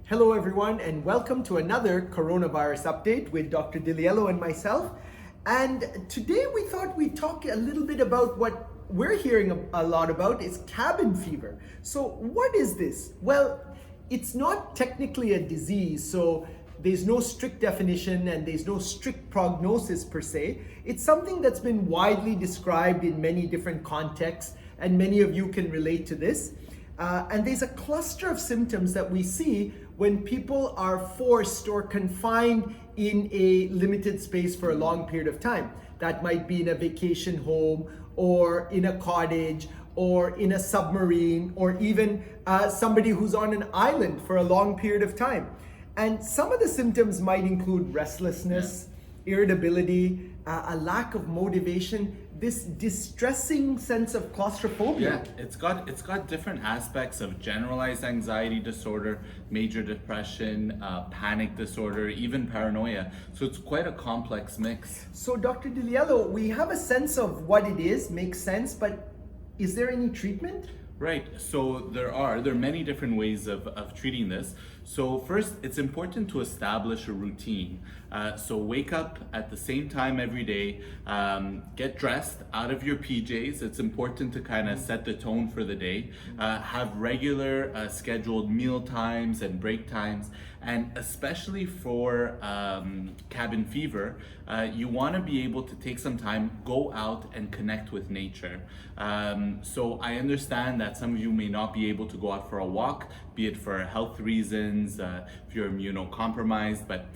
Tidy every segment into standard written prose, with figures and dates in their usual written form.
Hello everyone and welcome to another coronavirus update with Dr. Liello and myself. And today we thought we'd talk a little bit about what we're hearing a lot about is cabin fever. So what is this? Well, it's not technically a disease, so there's no strict definition and there's no strict prognosis per se. It's something that's been widely described in many different contexts, and many of you can relate to this. And there's a cluster of symptoms that we see when people are forced or confined in a limited space for a long period of time. That might be in a vacation home or in a cottage or in a submarine or even somebody who's on an island for a long period of time. And some of the symptoms might include restlessness, irritability, a lack of motivation, this distressing sense of claustrophobia. Yeah, it's got different aspects of generalized anxiety disorder, major depression, panic disorder, even paranoia. So it's quite a complex mix. So Dr. Liello, we have a sense of what it is, makes sense, but is there any treatment? Right, so there are many different ways of treating this. So first, it's important to establish a routine. So wake up at the same time every day, get dressed out of your PJs. It's important to kind of set the tone for the day. Have regular scheduled meal times and break times. And especially for cabin fever, you want to be able to take some time, go out and connect with nature. So I understand that some of you may not be able to go out for a walk, be it for health reasons, if you're immunocompromised, but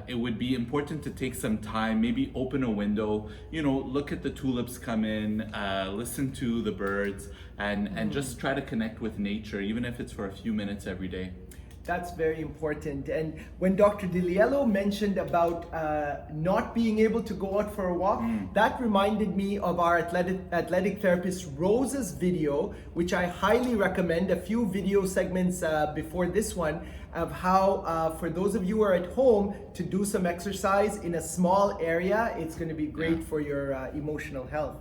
it would be important to take some time, maybe open a window, look at the tulips come in, listen to the birds, and just try to connect with nature, even if it's for a few minutes every day. That's very important. And when Dr. Liello mentioned about not being able to go out for a walk, that reminded me of our athletic therapist Rose's video, which I highly recommend, a few video segments before this one, of how for those of you who are at home to do some exercise in a small area. It's going to be great for your emotional health.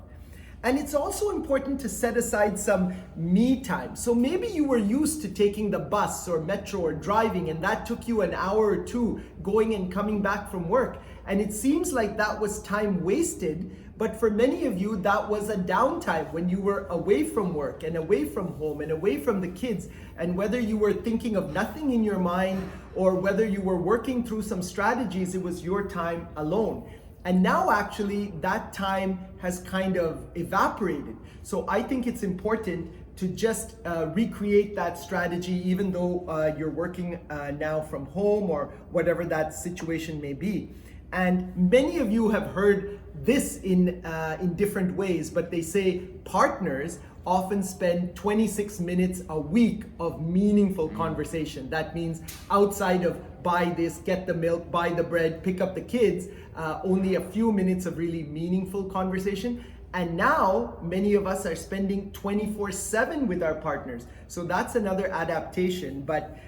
And it's also important to set aside some me time. So maybe you were used to taking the bus or metro or driving, and that took you an hour or two going and coming back from work. And it seems like that was time wasted, but for many of you, that was a downtime when you were away from work and away from home and away from the kids. And whether you were thinking of nothing in your mind or whether you were working through some strategies, it was your time alone. And now actually that time has kind of evaporated. So I think it's important to just recreate that strategy, even though you're working now from home or whatever that situation may be. And many of you have heard this in different ways, but they say partners often spend 26 minutes a week of meaningful conversation. That means outside of buy this, get the milk, buy the bread, pick up the kids, only a few minutes of really meaningful conversation. And now many of us are spending 24/7 with our partners. So that's another adaptation. But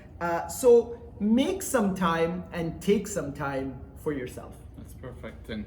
so make some time and take some time for yourself. That's perfect. And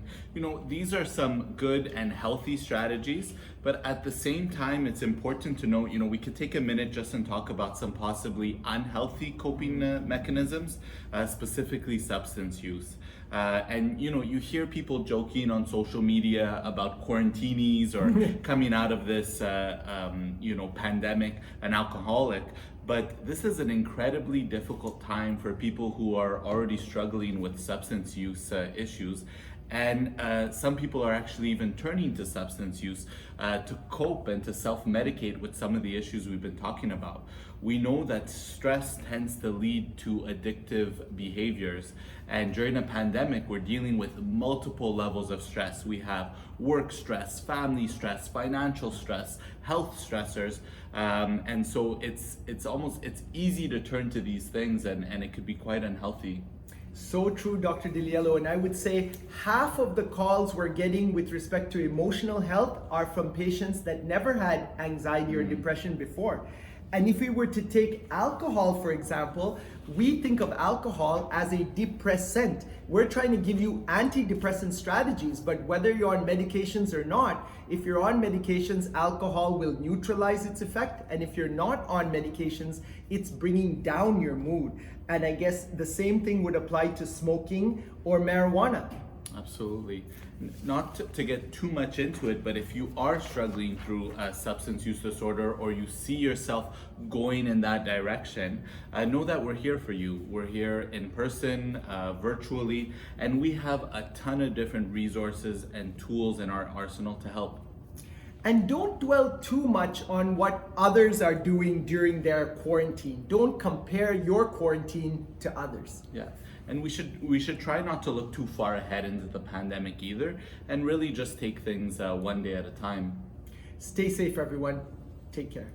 these are some good and healthy strategies, but at the same time, it's important to note, we could take a minute just and talk about some possibly unhealthy coping mechanisms, specifically substance use. And you hear people joking on social media about quarantinis or coming out of this, pandemic, an alcoholic. But this is an incredibly difficult time for people who are already struggling with substance use issues. And some people are actually even turning to substance use to cope and to self-medicate with some of the issues we've been talking about. We know that stress tends to lead to addictive behaviors. And during a pandemic, we're dealing with multiple levels of stress. We have work stress, family stress, financial stress, health stressors. And so it's easy to turn to these things and it could be quite unhealthy. So true, Dr. Liello, and I would say half of the calls we're getting with respect to emotional health are from patients that never had anxiety or depression before. And if we were to take alcohol, for example, we think of alcohol as a depressant. We're trying to give you antidepressant strategies, but whether you're on medications or not, if you're on medications, alcohol will neutralize its effect. And if you're not on medications, it's bringing down your mood. And I guess the same thing would apply to smoking or marijuana. Absolutely. Not to get too much into it, but if you are struggling through a substance use disorder or you see yourself going in that direction, know that we're here for you. We're here in person, virtually, and we have a ton of different resources and tools in our arsenal to help. And don't dwell too much on what others are doing during their quarantine. Don't compare your quarantine to others. Yeah. And we should try not to look too far ahead into the pandemic either, and really just take things one day at a time. Stay safe, everyone. Take care.